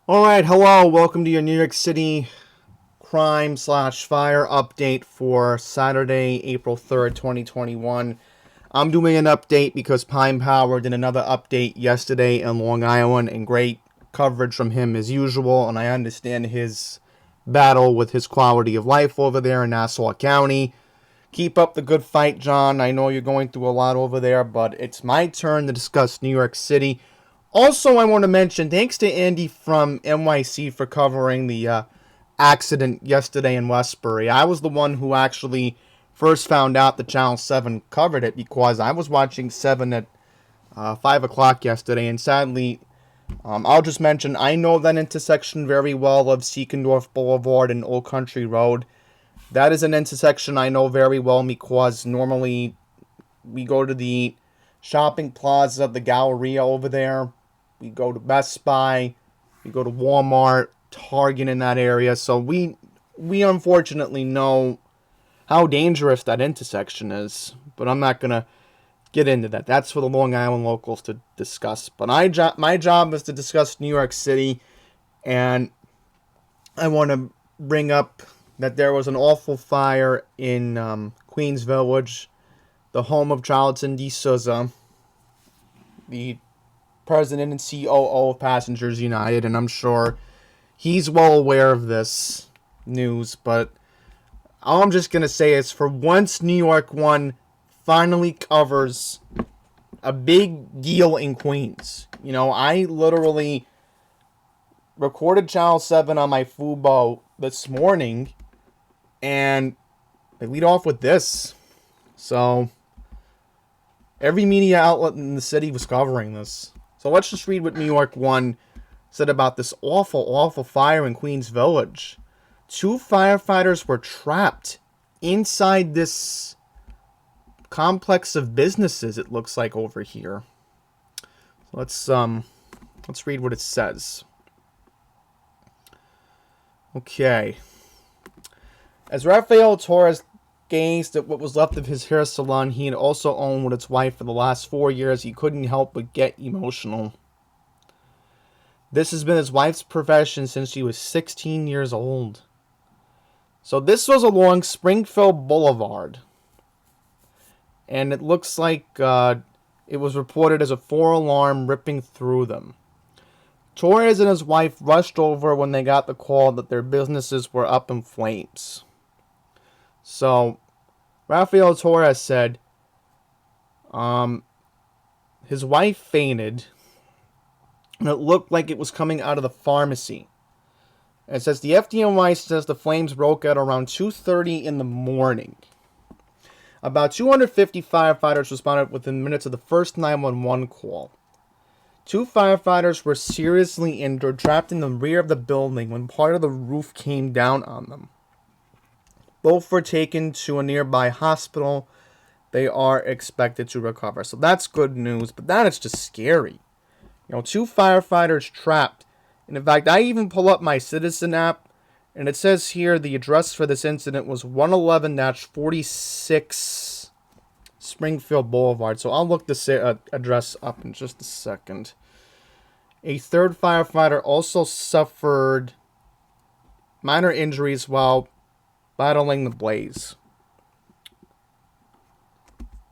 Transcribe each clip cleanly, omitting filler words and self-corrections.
Alright, hello, welcome to your New York City crime/fire update for Saturday, April 3rd, 2021. I'm doing an update because Pine Power did another update yesterday in Long Island, and great coverage from him as usual, and I understand his battle with his quality of life over there in Nassau County. Keep up the good fight, John. I know you're going through a lot over there, but it's my turn to discuss New York City. Also, I want to mention thanks to Andy from NYC for covering the accident yesterday in Westbury. I was the one who actually first found out that Channel 7 covered it because I was watching 7 at 5 o'clock yesterday, and sadly, I'll just mention I know that intersection very well of Seekendorf Boulevard and Old Country Road. That is an intersection I know very well because normally we go to the shopping plaza, the Galleria over there. We go to Best Buy. We go to Walmart, Target in that area. So we unfortunately know how dangerous that intersection is. But I'm not going to get into that. That's for the Long Island locals to discuss. But my job is to discuss New York City. And I want to bring up that there was an awful fire in Queens Village, the home of Charlton D. Souza, the president and COO of Passengers United, and I'm sure he's well aware of this news, but all I'm just going to say is for once New York One finally covers a big deal in Queens. You know, I literally recorded Channel 7 on my Fubo this morning, and they lead off with this. So every media outlet in the city was covering this. So let's just read what New York One said about this awful, awful fire in Queens Village. 2 firefighters were trapped inside this complex of businesses, it looks like over here. So let's read what it says. Okay. As Rafael Torres gazed at what was left of his hair salon he had also owned with its wife for the last 4 years, he couldn't help but get emotional. This has been his wife's profession since she was 16 years old. So this was along Springfield Boulevard. And it looks like it was reported as a 4-alarm ripping through them. Torres and his wife rushed over when they got the call that their businesses were up in flames. So, Rafael Torres said his wife fainted, and it looked like it was coming out of the pharmacy. It says the FDNY says the flames broke out around 2:30 in the morning. About 250 firefighters responded within minutes of the first 911 call. 2 firefighters were seriously injured, trapped in the rear of the building when part of the roof came down on them. Both were taken to a nearby hospital. They are expected to recover. So that's good news, but that is just scary. 2 firefighters trapped. And in fact, I even pull up my Citizen app, and it says here the address for this incident was 111-46 Springfield Boulevard. So I'll look this address up in just a second. A 3rd firefighter also suffered minor injuries while battling the blaze.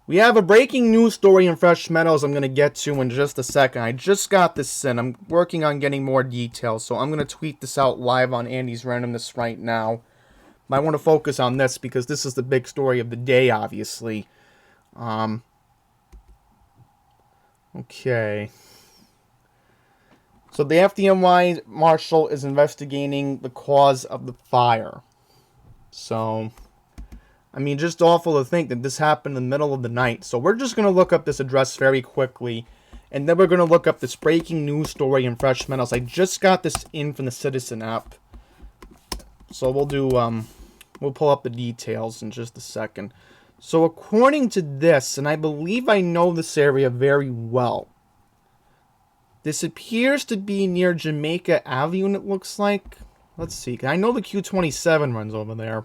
We have a breaking news story in Fresh Meadows I'm going to get to in just a second. I just got this in. I'm working on getting more details, so I'm going to tweet this out live on Andy's Randomness right now. But I want to focus on this because this is the big story of the day, obviously. Okay. So the FDNY marshal is investigating the cause of the fire. So, I mean, just awful to think that this happened in the middle of the night. So we're just going to look up this address very quickly. And then we're going to look up this breaking news story in Fresh Meadows. I just got this in from the Citizen app. So we'll pull up the details in just a second. So according to this, and I believe I know this area very well, this appears to be near Jamaica Avenue, it looks like. Let's see. I know the Q27 runs over there.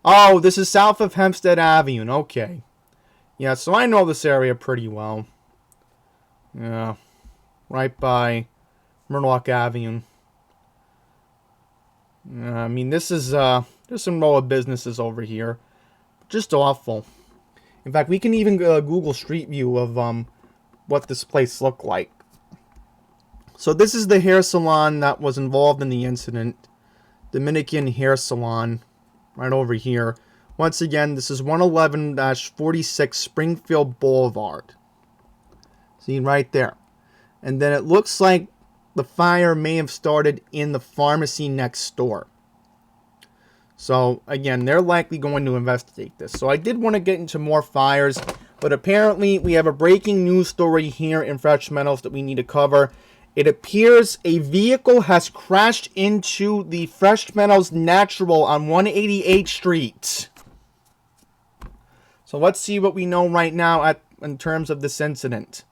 Oh, this is south of Hempstead Avenue. Okay. Yeah, so I know this area pretty well. Yeah. Right by Murdoch Avenue. I mean, this is, there's some row of businesses over here. Just awful. In fact, we can even Google Street View of, what this place looked like. So this is the hair salon that was involved in the incident. Dominican Hair Salon. Right over here. Once again, this is 111-46 Springfield Boulevard. See, right there. And then it looks like the fire may have started in the pharmacy next door. So, again, they're likely going to investigate this. So I did want to get into more fires, but apparently we have a breaking news story here in Fresh Meadows that we need to cover. It appears a vehicle has crashed into the Fresh Meadows Natural on 188th Street. So let's see what we know right now in terms of this incident.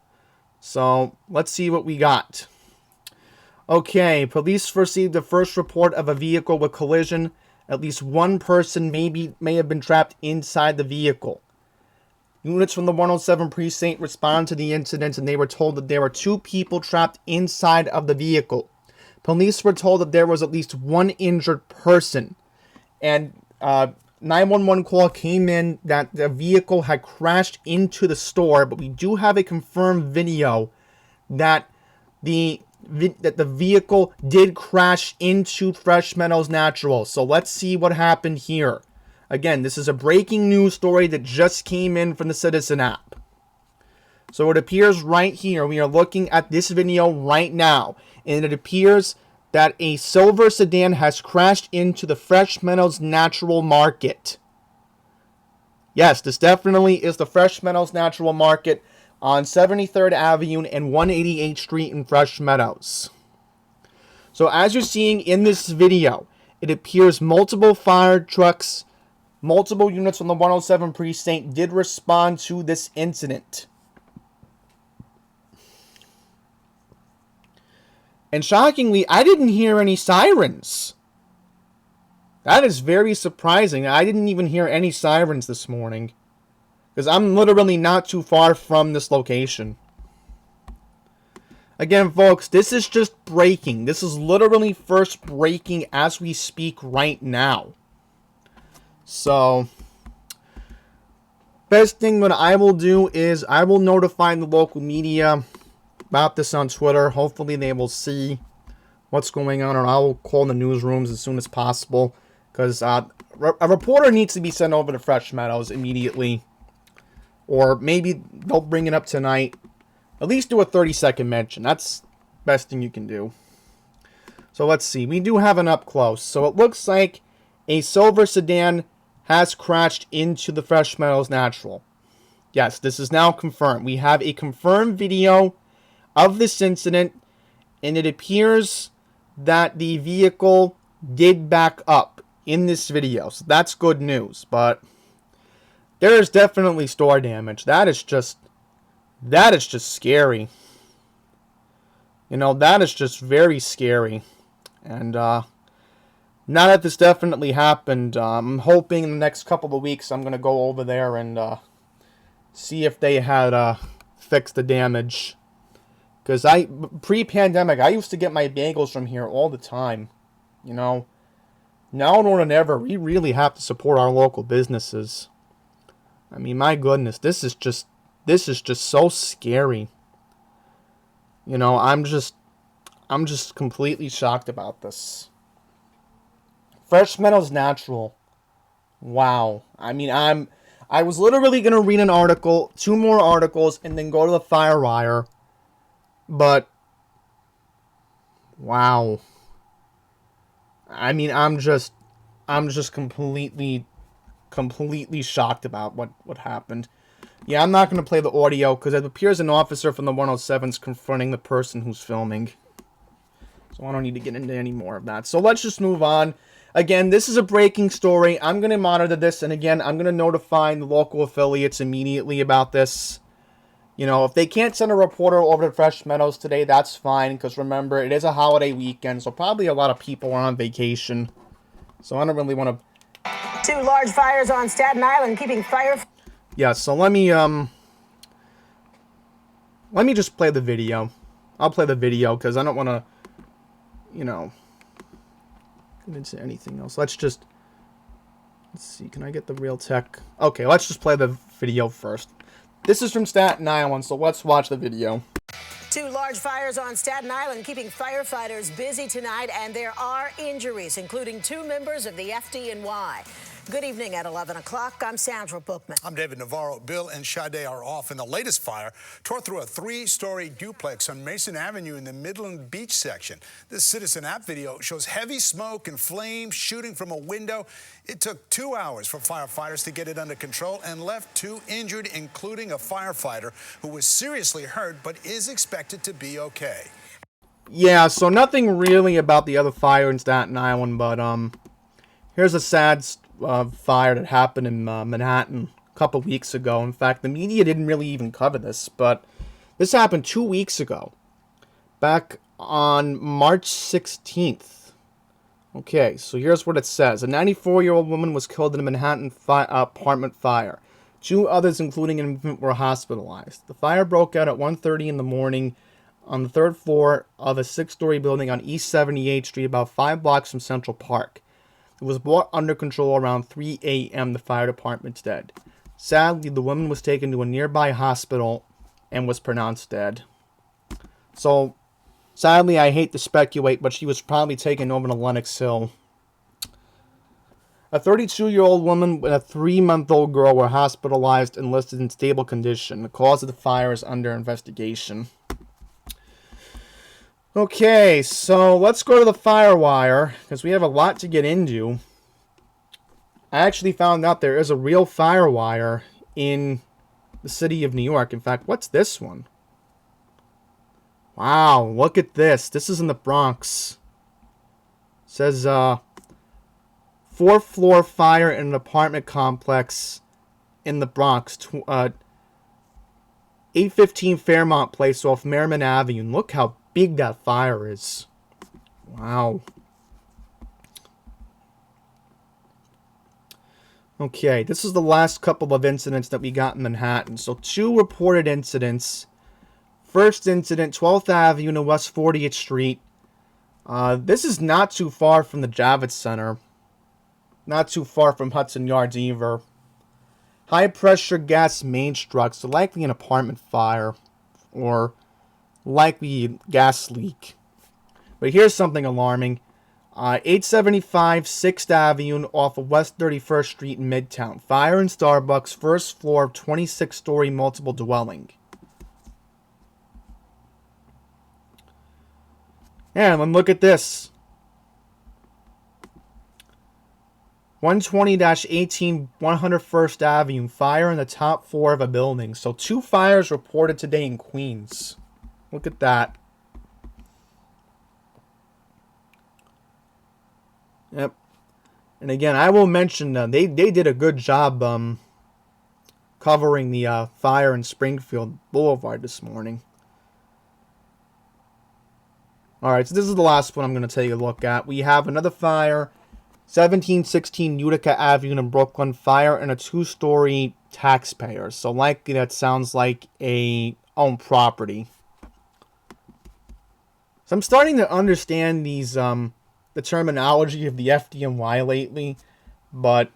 So let's see what we got. Okay, police received the first report of a vehicle with collision. At least one person may have been trapped inside the vehicle. Units from the 107 precinct responded to the incident, and they were told that there were 2 people trapped inside of the vehicle. Police were told that there was at least 1 injured person. And 911 call came in that the vehicle had crashed into the store, but we do have a confirmed video that the vehicle did crash into Fresh Meadows Natural. So let's see what happened here. Again, this is a breaking news story that just came in from the Citizen app. So it appears right here, we are looking at this video right now, and it appears that a silver sedan has crashed into the Fresh Meadows Natural Market. Yes, this definitely is the Fresh Meadows Natural Market on 73rd Avenue and 188th Street in Fresh Meadows. So as you're seeing in this video, it appears multiple fire trucks, multiple units from the 107 precinct did respond to this incident. And shockingly, I didn't hear any sirens. That is very surprising. I didn't even hear any sirens this morning, because I'm literally not too far from this location. Again, folks, this is just breaking. This is literally first breaking as we speak right now. So, best thing that I will do is I will notify the local media about this on Twitter. Hopefully they will see what's going on, or I will call the newsrooms as soon as possible, because a reporter needs to be sent over to Fresh Meadows immediately, or maybe they'll bring it up tonight. At least do a 30-second mention. That's the best thing you can do. So let's see. We do have an up close. So it looks like a silver sedan has crashed into the Fresh Meadows Natural. Yes, this is now confirmed. We have a confirmed video of this incident, and it appears that the vehicle did back up in this video. So that's good news, but there is definitely store damage. That is just scary. You know, that is just very scary. And now that this definitely happened, I'm hoping in the next couple of weeks I'm going to go over there and see if they had fixed the damage. Because pre-pandemic, I used to get my bagels from here all the time. You know, now more than ever, we really have to support our local businesses. I mean, my goodness, this is just so scary. You know, I'm just completely shocked about this. Fresh Meadows Natural. Wow. I mean, I was literally going to read an article, 2 more articles, and then go to the FireWire. But, wow. I mean, I'm just completely shocked about what happened. Yeah, I'm not going to play the audio, because it appears an officer from the 107's confronting the person who's filming. So I don't need to get into any more of that. So let's just move on. Again, this is a breaking story. I'm going to monitor this, and again, I'm going to notify the local affiliates immediately about this. You know, if they can't send a reporter over to Fresh Meadows today, that's fine, because remember, it is a holiday weekend, so probably a lot of people are on vacation. So I don't really want to... 2 large fires on Staten Island, keeping fire... Yeah, so let me just play the video. I'll play the video, because I don't want to you know, get into anything else. Let's see, can I get the real tech? Okay, let's just play the video first. This is from Staten Island, so let's watch the video. Two large fires on Staten Island keeping firefighters busy tonight, and there are injuries, including 2 members of the FDNY. Good evening at 11 o'clock. I'm Sandra Bookman. I'm David Navarro. Bill and Sade are off, and the latest fire tore through a 3-story duplex on Mason Avenue in the Midland Beach section. This Citizen app video shows heavy smoke and flames shooting from a window. It took 2 hours for firefighters to get it under control and left 2 injured, including a firefighter who was seriously hurt but is expected to be okay. Yeah, so nothing really about the other fire in Staten Island, but here's a sad fire that happened in Manhattan a couple weeks ago. In fact, the media didn't really even cover this, but this happened 2 weeks ago, back on March 16th. Okay, so here's what it says. A 94-year-old woman was killed in a Manhattan apartment fire. 2 others, including an infant, were hospitalized. The fire broke out at 1:30 in the morning on the 3rd floor of a 6-story building on East 78th Street, about 5 blocks from Central Park. It was brought under control around 3 a.m. The fire department said. Sadly, the woman was taken to a nearby hospital and was pronounced dead. So, sadly, I hate to speculate, but she was probably taken over to Lenox Hill. A 32-year-old woman and a 3-month-old girl were hospitalized and listed in stable condition. The cause of the fire is under investigation. Okay, so let's go to the FireWire, because we have a lot to get into. I actually found out there is a real FireWire in the city of New York. In fact, what's this one? Wow, look at this. This is in the Bronx. It says, 4th floor fire in an apartment complex in the Bronx. 815 Fairmont Place off Merriman Avenue. And look how big that fire is. Wow. Okay, this is the last couple of incidents that we got in Manhattan. So 2 reported incidents. First incident, 12th Avenue and West 40th Street. This is not too far from the Javits Center. Not too far from Hudson Yards either. High pressure gas main struck, so likely an apartment fire. Or likely gas leak. But here's something alarming. 875 6th Avenue off of West 31st Street in Midtown. Fire in Starbucks, 1st floor, 26-story multiple dwelling. And then look at this. 120-18 101st Avenue. Fire in the top floor of a building. So 2 fires reported today in Queens. Look at that. Yep. And again, I will mention they did a good job covering the fire in Springfield Boulevard this morning. Alright, so this is the last one I'm going to take a look at. We have another fire. 1716 Utica Avenue in Brooklyn. Fire in a 2-story taxpayer. So likely that sounds like a owned property. So I'm starting to understand these the terminology of the FDNY lately, but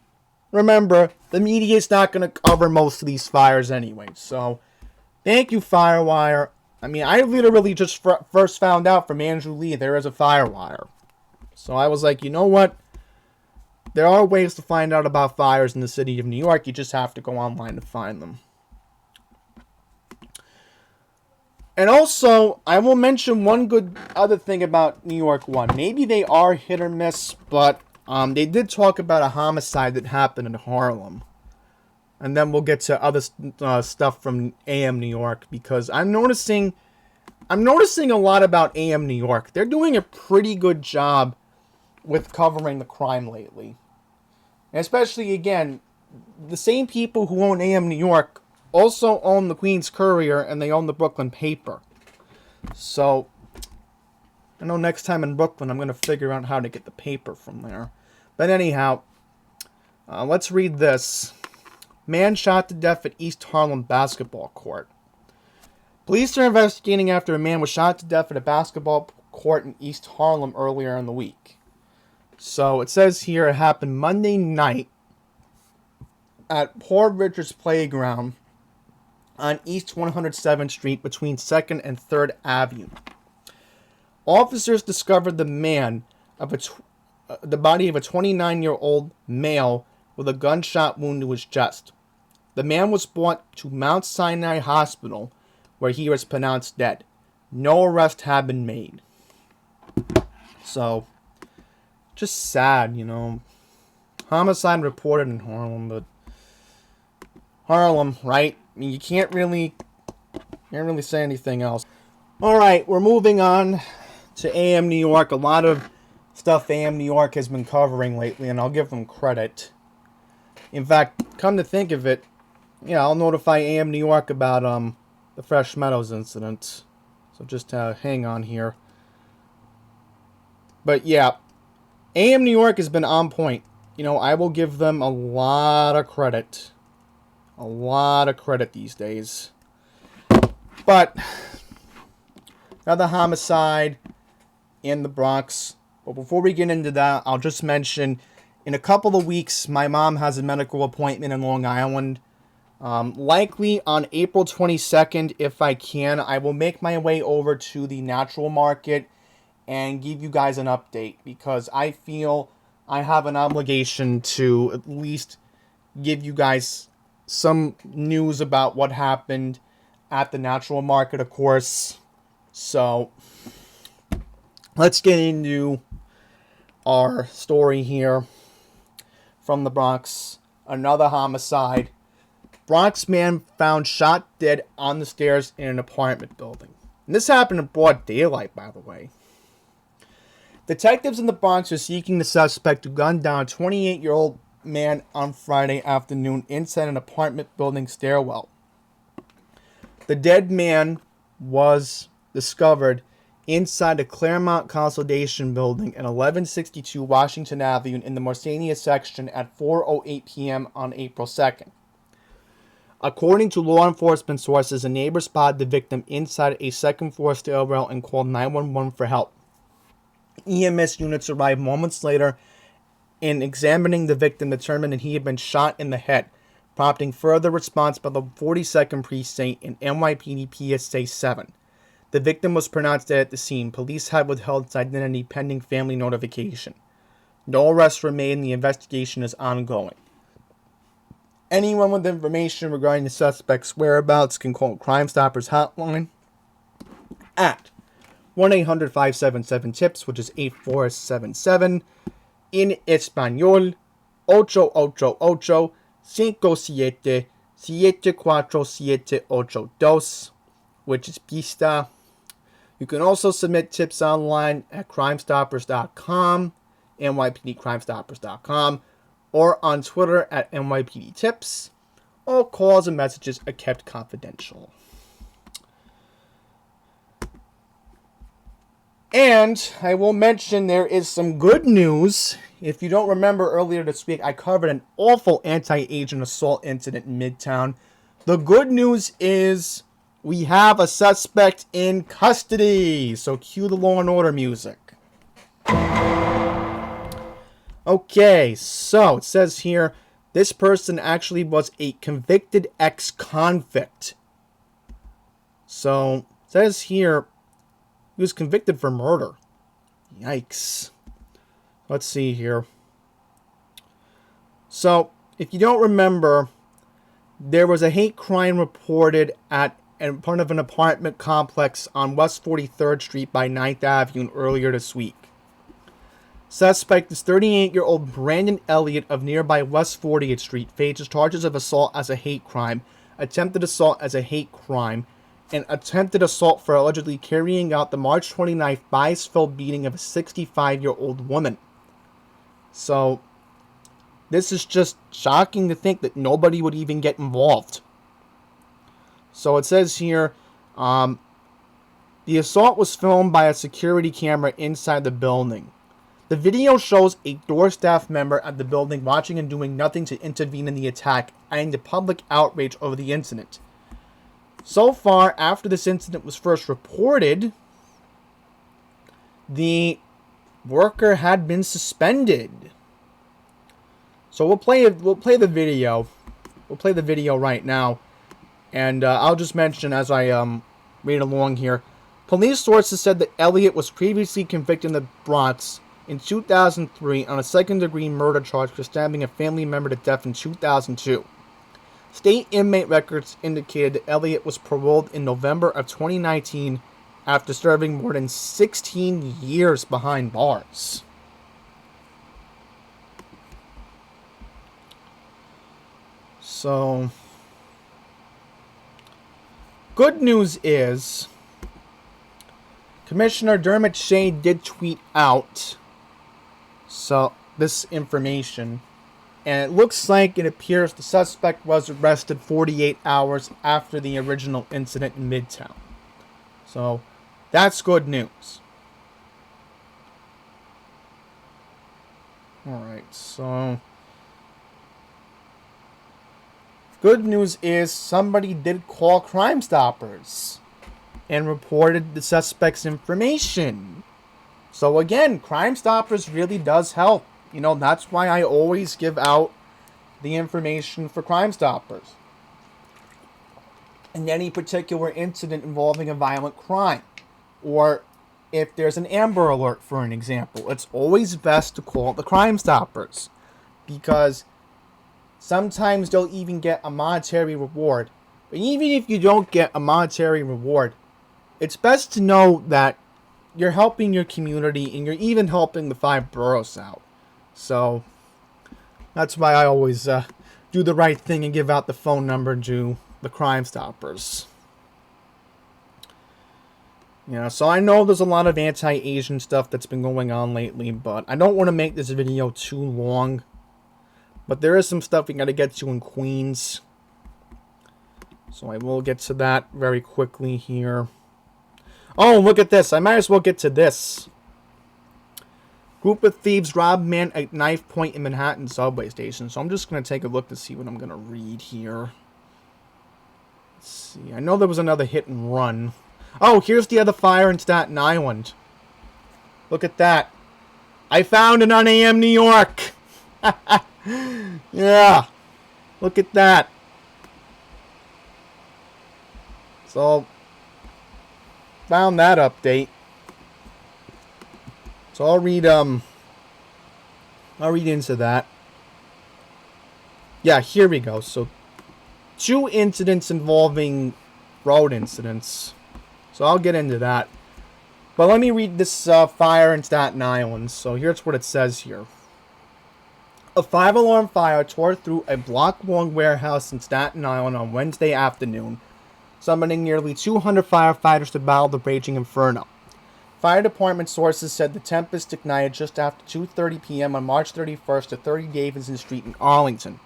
remember, the media is not going to cover most of these fires anyway. So, thank you, FireWire. I mean, I literally just first found out from Andrew Lee there is a FireWire. So I was like, you know what? There are ways to find out about fires in the city of New York. You just have to go online to find them. And also, I will mention one good other thing about New York 1. Maybe they are hit or miss, but they did talk about a homicide that happened in Harlem. And then we'll get to other stuff from AM New York, because I'm noticing a lot about AM New York. They're doing a pretty good job with covering the crime lately. And especially, again, the same people who own AM New York also own the Queens Courier, and they own the Brooklyn Paper. So, I know next time in Brooklyn I'm going to figure out how to get the paper from there. But anyhow, let's read this. Man shot to death at East Harlem basketball court. Police are investigating after a man was shot to death at a basketball court in East Harlem earlier in the week. So it says here it happened Monday night at Poor Richard's Playground on East 107th Street between 2nd and 3rd Avenue. Officers discovered the body of a 29-year-old male with a gunshot wound to his chest. The man was brought to Mount Sinai Hospital, where he was pronounced dead. No arrest had been made. So, just sad, you know. Homicide reported in Harlem, but Harlem, right? I mean, you can't really say anything else. All right, we're moving on to AM New York. A lot of stuff AM New York has been covering lately, and I'll give them credit. In fact, come to think of it, yeah, I'll notify AM New York about the Fresh Meadows incident. So just hang on here. But yeah, AM New York has been on point. You know, I will give them a lot of credit. A lot of credit these days. But another homicide in the Bronx. But before we get into that, I'll just mention, in a couple of weeks, my mom has a medical appointment in Long Island. Likely on April 22nd, if I can, I will make my way over to the natural market and give you guys an update, because I feel I have an obligation to at least give you guys some news about what happened at the natural market, of course. So let's get into our story here from the Bronx. Another homicide. Bronx man found shot dead on the stairs in an apartment building. And this happened in broad daylight, by the way. Detectives in the Bronx are seeking the suspect who gunned down a 28-year-old man on Friday afternoon inside an apartment building stairwell. The dead man was discovered inside the Claremont Consolidation Building at 1162 Washington Avenue in the Morsania section at 4:08 p.m. on April 2nd. According to law enforcement sources, a neighbor spotted the victim inside a second-floor stairwell and called 911 for help. EMS units arrived moments later and, examining the victim, determined that he had been shot in the head, prompting further response by the 42nd Precinct and NYPD PSA 7. The victim was pronounced dead at the scene. Police had withheld his identity pending family notification. No arrests were made and the investigation is ongoing. Anyone with information regarding the suspect's whereabouts can call Crime Stoppers hotline at 1-800-577-TIPS, which is 8477. In Español, 888-57-74782, which is pista. You can also submit tips online at crimestoppers.com, nypdcrimestoppers.com, or on Twitter at NYPDTips. All calls and messages are kept confidential. And I will mention there is some good news. If you don't remember, earlier this week I covered an awful anti-agent assault incident in Midtown. The good news is we have a suspect in custody. So cue the Law and Order music. Okay, so it says here, this person actually was a convicted ex-convict. So it says here, he was convicted for murder. Yikes. Let's see here. So, if you don't remember, there was a hate crime reported in front of an apartment complex on West 43rd Street by 9th Avenue earlier this week. Suspect is 38-year-old Brandon Elliott of nearby West 40th Street, faces charges of assault as a hate crime, attempted assault as a hate crime, and attempted assault for allegedly carrying out the March 29th bias-filled beating of a 65-year-old woman. So, this is just shocking to think that nobody would even get involved. So it says here, the assault was filmed by a security camera inside the building. The video shows a door staff member at the building watching and doing nothing to intervene in the attack, adding to public outrage over the incident. So far, after this incident was first reported, the worker had been suspended. So we'll play the video. We'll play the video right now, and I'll just mention as I read along here. Police sources said that Elliott was previously convicted in the Bronx in 2003 on a second-degree murder charge for stabbing a family member to death in 2002. State inmate records indicated that Elliott was paroled in November of 2019 after serving more than 16 years behind bars. So, good news is, Commissioner Dermot Shea did tweet out this information, and it looks like it appears the suspect was arrested 48 hours after the original incident in Midtown. So, that's good news. Alright, so good news is somebody did call Crime Stoppers and reported the suspect's information. So again, Crime Stoppers really does help. You know, that's why I always give out the information for Crime Stoppers in any particular incident involving a violent crime, or if there's an Amber Alert, for an example. It's always best to call the Crime Stoppers, because sometimes they'll even get a monetary reward. But even if you don't get a monetary reward, it's best to know that you're helping your community and you're even helping the 5 boroughs out. So that's why I always do the right thing and give out the phone number to the Crime Stoppers. Yeah, so I know there's a lot of anti-Asian stuff that's been going on lately, but I don't want to make this video too long. But there is some stuff we got to get to in Queens. So I will get to that very quickly here. Oh, look at this. I might as well get to this. Group of thieves robbed man at knife point in Manhattan subway station. So I'm just going to take a look to see what I'm going to read here. Let's see. I know there was another hit and run. Oh, here's the other fire in Staten Island. Look at that. I found it on AM New York. Yeah. Look at that. So, found that update. So I'll read into that. Yeah, here we go. So 2 incidents involving road incidents. So I'll get into that. But let me read this fire in Staten Island. So here's what it says here. A 5-alarm fire tore through a block-long warehouse in Staten Island on Wednesday afternoon, summoning nearly 200 firefighters to battle the raging inferno. Fire department sources said the tempest ignited just after 2:30 p.m. on March 31st at 30 Davidson Street in Arlington.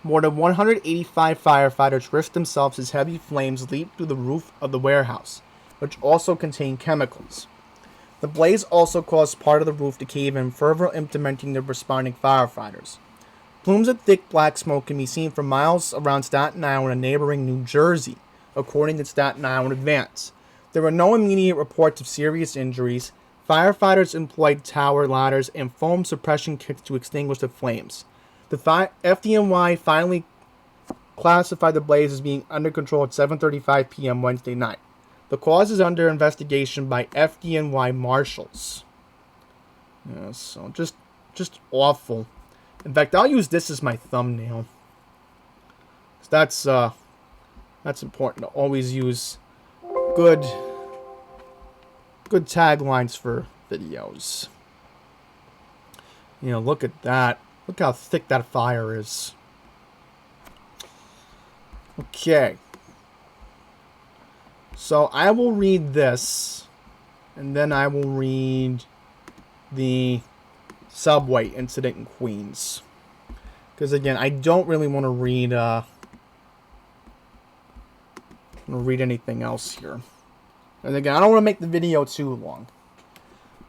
More than 185 firefighters risked themselves as heavy flames leaped through the roof of the warehouse, which also contained chemicals. The blaze also caused part of the roof to cave in, further implementing the responding firefighters. Plumes of thick black smoke can be seen for miles around Staten Island and neighboring New Jersey, according to Staten Island Advance. There were no immediate reports of serious injuries. Firefighters employed tower ladders and foam suppression kits to extinguish the flames. The FDNY finally classified the blaze as being under control at 7:35 p.m. Wednesday night. The cause is under investigation by FDNY marshals. Yeah, so just awful. In fact, I'll use this as my thumbnail. That's important to always use good taglines for videos. You know, look at that. Look how thick that fire is. Okay. So I will read this, and then I will read the subway incident in Queens. Because again, I don't really want to read anything else here. And again, I don't want to make the video too long.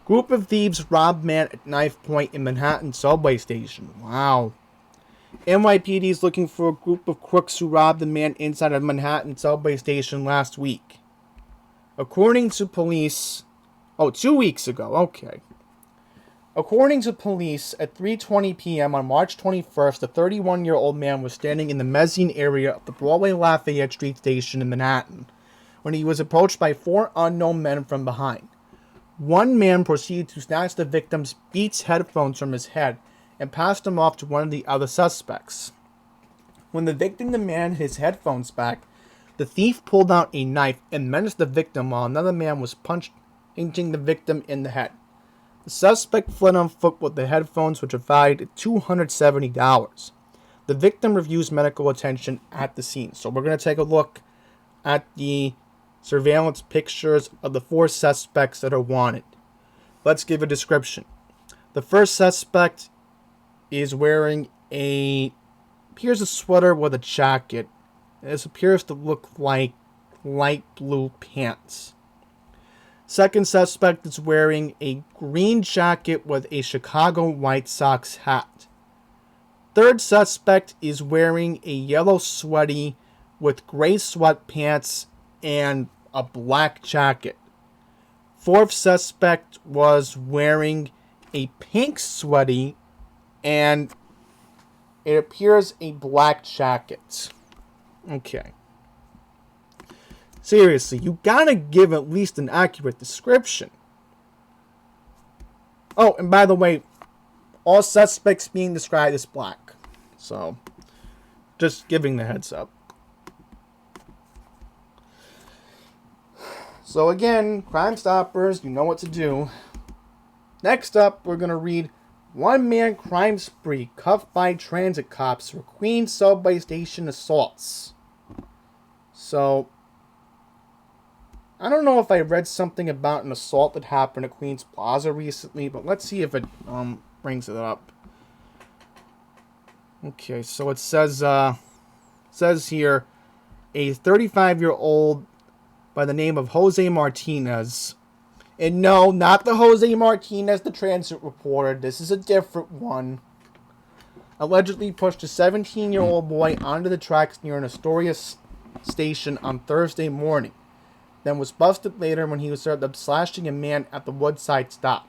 Group of thieves robbed man at knife point in Manhattan subway station. Wow. NYPD is looking for a group of crooks who robbed a man inside a Manhattan subway station last week. According to police, Oh, 2 weeks ago. Okay. According to police, at 3:20 p.m. on March 21st, a 31-year-old man was standing in the mezzanine area of the Broadway Lafayette Street station in Manhattan when he was approached by 4 unknown men from behind. One man proceeded to snatch the victim's Beats headphones from his head and passed them off to one of the other suspects. When the victim demanded his headphones back, the thief pulled out a knife and menaced the victim while another man was punching the victim in the head. The suspect fled on foot with the headphones, which are valued at $270. The victim refused medical attention at the scene. So we're going to take a look at the surveillance pictures of the 4 suspects that are wanted. Let's give a description. The first suspect is wearing appears a sweater with a jacket. This appears to look like light blue pants. Second suspect is wearing a green jacket with a Chicago White Sox hat. Third suspect is wearing a yellow sweaty with gray sweatpants and a black jacket. Fourth suspect was wearing a pink sweaty and it appears a black jacket. Okay. Seriously, you gotta give at least an accurate description. Oh, and by the way, all suspects being described as black. So, just giving the heads up. So again, Crime Stoppers, you know what to do. Next up, we're gonna read one-man crime spree cuffed by transit cops for Queens subway station assaults. So, I don't know if I read something about an assault that happened at Queens Plaza recently, but let's see if it brings it up. Okay, so it says here a 35-year-old by the name of Jose Martinez. And no, not the Jose Martinez, the transit reporter. This is a different one. Allegedly pushed a 17-year-old boy onto the tracks near an Astoria station on Thursday morning. Then was busted later when he was served up slashing a man at the Woodside stop.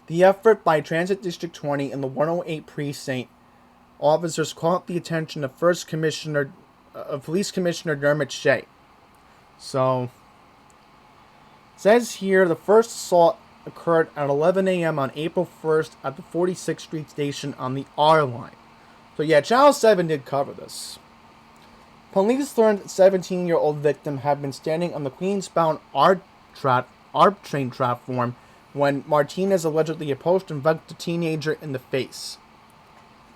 The effort by Transit District 20 and the 108 precinct officers caught the attention of Police Commissioner Dermot Shea. So, it says here the first assault occurred at 11 a.m. on April 1st at the 46th Street station on the R line. So yeah, Channel 7 did cover this. Police learned that the 17-year-old victim had been standing on the Queens-bound ARP train platform when Martinez allegedly approached and bumped the teenager in the face.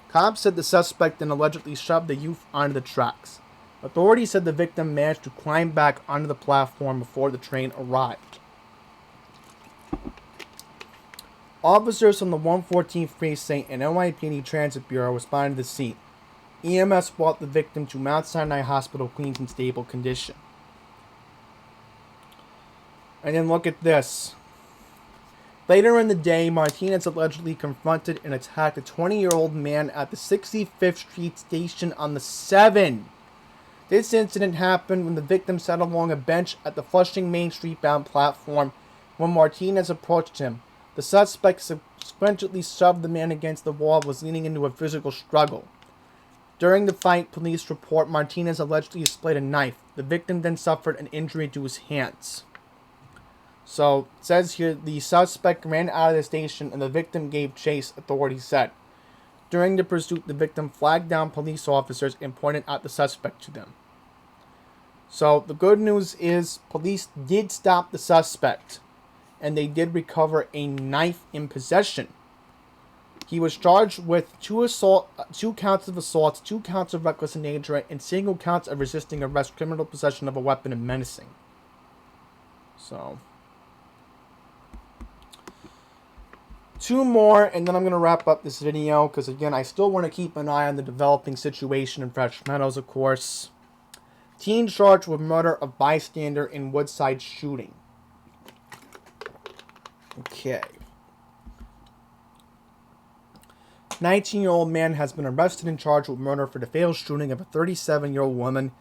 Cops said the suspect then allegedly shoved the youth onto the tracks. Authorities said the victim managed to climb back onto the platform before the train arrived. Officers from the 114th Precinct and NYPD Transit Bureau responded to the scene. EMS brought the victim to Mount Sinai Hospital, Queens in stable condition. And then look at this. Later in the day, Martinez allegedly confronted and attacked a 20-year-old man at the 65th Street station on the 7. This incident happened when the victim sat along a bench at the Flushing Main Street bound platform when Martinez approached him. The suspect subsequently shoved the man against the wall and was leaning into a physical struggle. During the fight, police report Martinez allegedly displayed a knife. The victim then suffered an injury to his hands. So, it says here, the suspect ran out of the station and the victim gave chase, authorities said. During the pursuit, the victim flagged down police officers and pointed out the suspect to them. So, the good news is police did stop the suspect, and they did recover a knife in possession. He was charged with 2 counts of assault, 2 counts of reckless endangerment, and single counts of resisting arrest, criminal possession of a weapon, and menacing. So, 2 more, and then I'm going to wrap up this video, because again, I still want to keep an eye on the developing situation in Fresh Meadows, of course. Teen charged with murder of bystander in Woodside shooting. Okay. 19-year-old man has been arrested and charged with murder for the fatal shooting of a 37-year-old woman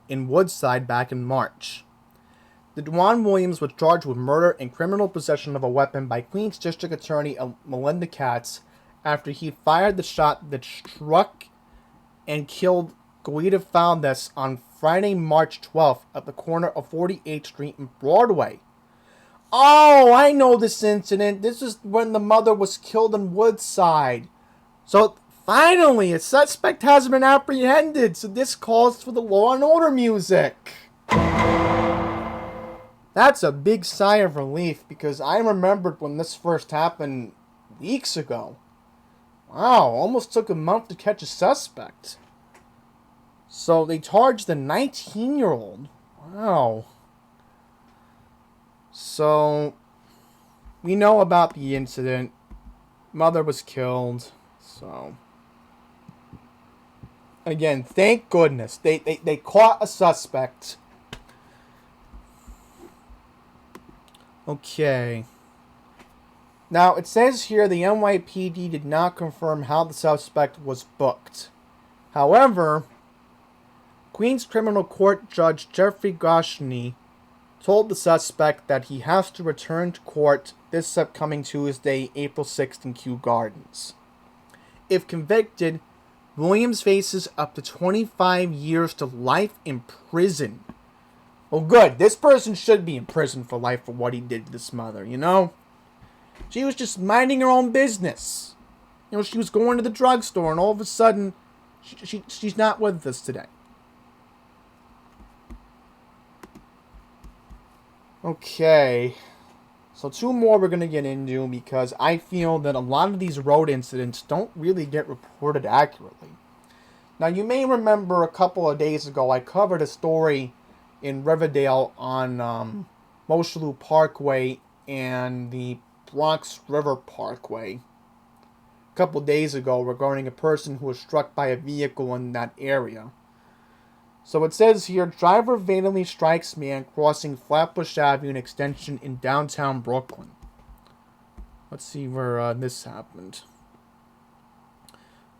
in Woodside back in March. DeJuan Williams was charged with murder and criminal possession of a weapon by Queens District Attorney Melinda Katz after he fired the shot that struck and killed Guida Valdez on Friday, March 12th at the corner of 48th Street and Broadway. Oh, I know this incident. This is when the mother was killed in Woodside. So, finally, a suspect has been apprehended. So this calls for the Law and Order music. That's a big sigh of relief because I remembered when this first happened weeks ago. Wow, almost took a month to catch a suspect. So they charged the 19-year-old. Wow. So, we know about the incident. Mother was killed. So, again, thank goodness. They caught a suspect. Okay. Now, it says here the NYPD did not confirm how the suspect was booked. However, Queens Criminal Court Judge Jeffrey Goshney told the suspect that he has to return to court this upcoming Tuesday, April 6th in Kew Gardens. If convicted, Williams faces up to 25 years to life in prison. Well, good. This person should be in prison for life for what he did to this mother, you know? She was just minding her own business. You know, she was going to the drugstore and all of a sudden, she's not with us today. Okay, so two more we're going to get into because I feel that a lot of these road incidents don't really get reported accurately. Now, you may remember a couple of days ago I covered a story in Riverdale on Mosholu Parkway and the Bronx River Parkway a couple of days ago regarding a person who was struck by a vehicle in that area. So it says here, driver fatally strikes man crossing Flatbush Avenue extension in downtown Brooklyn. Let's see where this happened.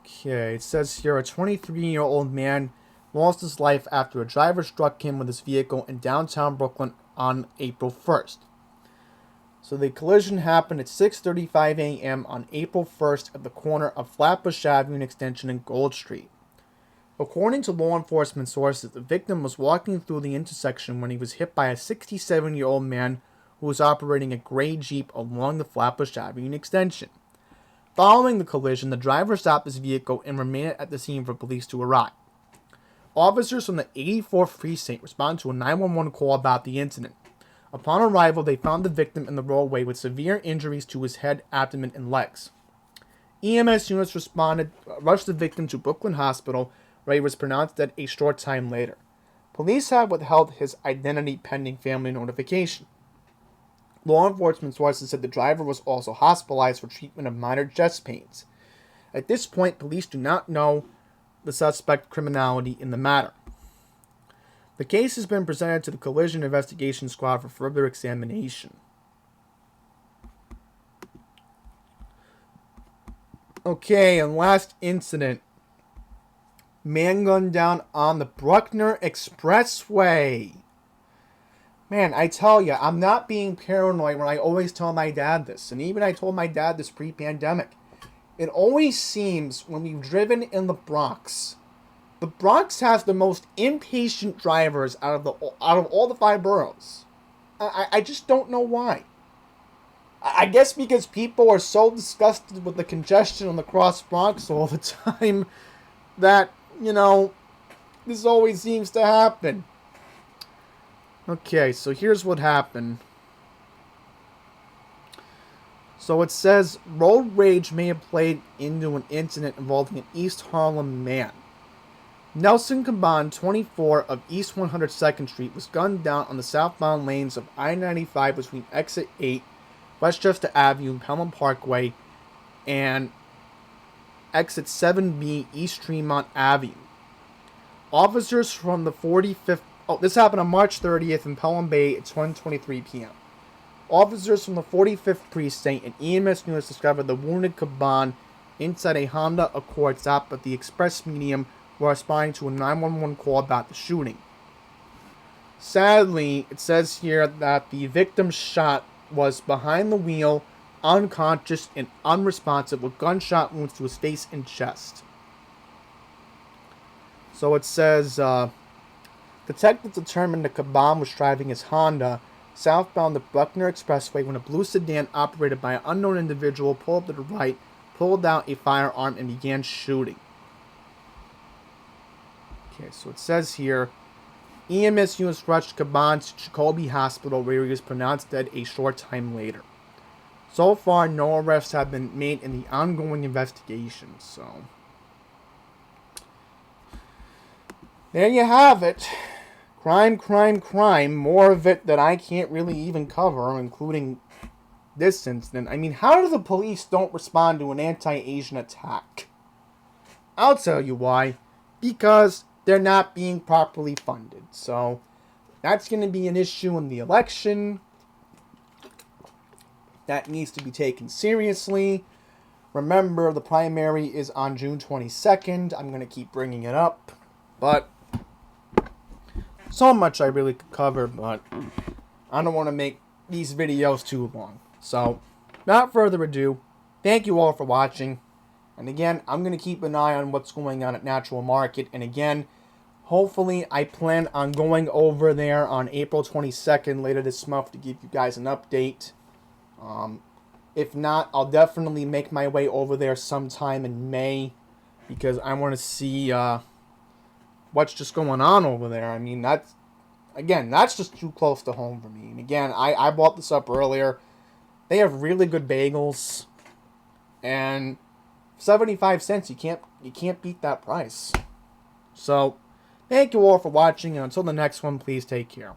Okay, it says here, a 23-year-old man lost his life after a driver struck him with his vehicle in downtown Brooklyn on April 1st. So the collision happened at 6:35 a.m. on April 1st at the corner of Flatbush Avenue extension and Gold Street. According to law enforcement sources, the victim was walking through the intersection when he was hit by a 67-year-old man who was operating a gray Jeep along the Flatbush Avenue extension. Following the collision, the driver stopped his vehicle and remained at the scene for police to arrive. Officers from the 84th Precinct responded to a 911 call about the incident. Upon arrival, they found the victim in the roadway with severe injuries to his head, abdomen, and legs. EMS units rushed the victim to Brooklyn Hospital, where he was pronounced dead a short time later. Police have withheld his identity pending family notification. Law enforcement sources said the driver was also hospitalized for treatment of minor chest pains. At this point, police do not know the suspect's criminality in the matter. The case has been presented to the Collision Investigation Squad for further examination. Okay, and last incident. Man gunned down on the Bruckner Expressway. Man, I tell you, I'm not being paranoid when I always tell my dad this. And even I told my dad this pre-pandemic. It always seems when we've driven in the Bronx has the most impatient drivers out of all the 5 boroughs. I just don't know why. I guess because people are so disgusted with the congestion on the Cross Bronx all the time that, you know, this always seems to happen. Okay, so here's what happened. So it says, road rage may have played into an incident involving an East Harlem man. Nelson Caban, 24, of East 102nd Street, was gunned down on the southbound lanes of I-95 between Exit 8, Westchester Avenue, Pelham Parkway, and Exit 7B, East Tremont Avenue. Officers from the 45th... Oh, this happened on March 30th in Pelham Bay at 1:23 p.m. Officers from the 45th Precinct and EMS units discovered the wounded Caban inside a Honda Accord stopped at the express medium while responding to a 911 call about the shooting. Sadly, it says here that the victim's shot was behind the wheel, unconscious and unresponsive, with gunshot wounds to his face and chest. So it says, detectives determined that Caban was driving his Honda southbound the Buckner Expressway when a blue sedan operated by an unknown individual pulled up to the right, pulled out a firearm, and began shooting. Okay, so it says here, EMS units rushed Caban to Jacoby Hospital, where he was pronounced dead a short time later. So far, no arrests have been made in the ongoing investigation, so there you have it. Crime, crime, crime. More of it that I can't really even cover, including this incident. I mean, how do the police don't respond to an anti-Asian attack? I'll tell you why. Because they're not being properly funded. So, that's going to be an issue in the election. That needs to be taken seriously. Remember, the primary is on June 22nd. I'm going to keep bringing it up. But so much I really could cover, but I don't want to make these videos too long. So, without further ado, thank you all for watching. And again, I'm going to keep an eye on what's going on at Natural Market. And again, hopefully I plan on going over there on April 22nd later this month to give you guys an update. If not, I'll definitely make my way over there sometime in May, because I want to see what's just going on over there. I mean, that's just too close to home for me. And again, I brought this up earlier. They have really good bagels, and 75 cents, you can't beat that price. So, thank you all for watching, and until the next one, please take care.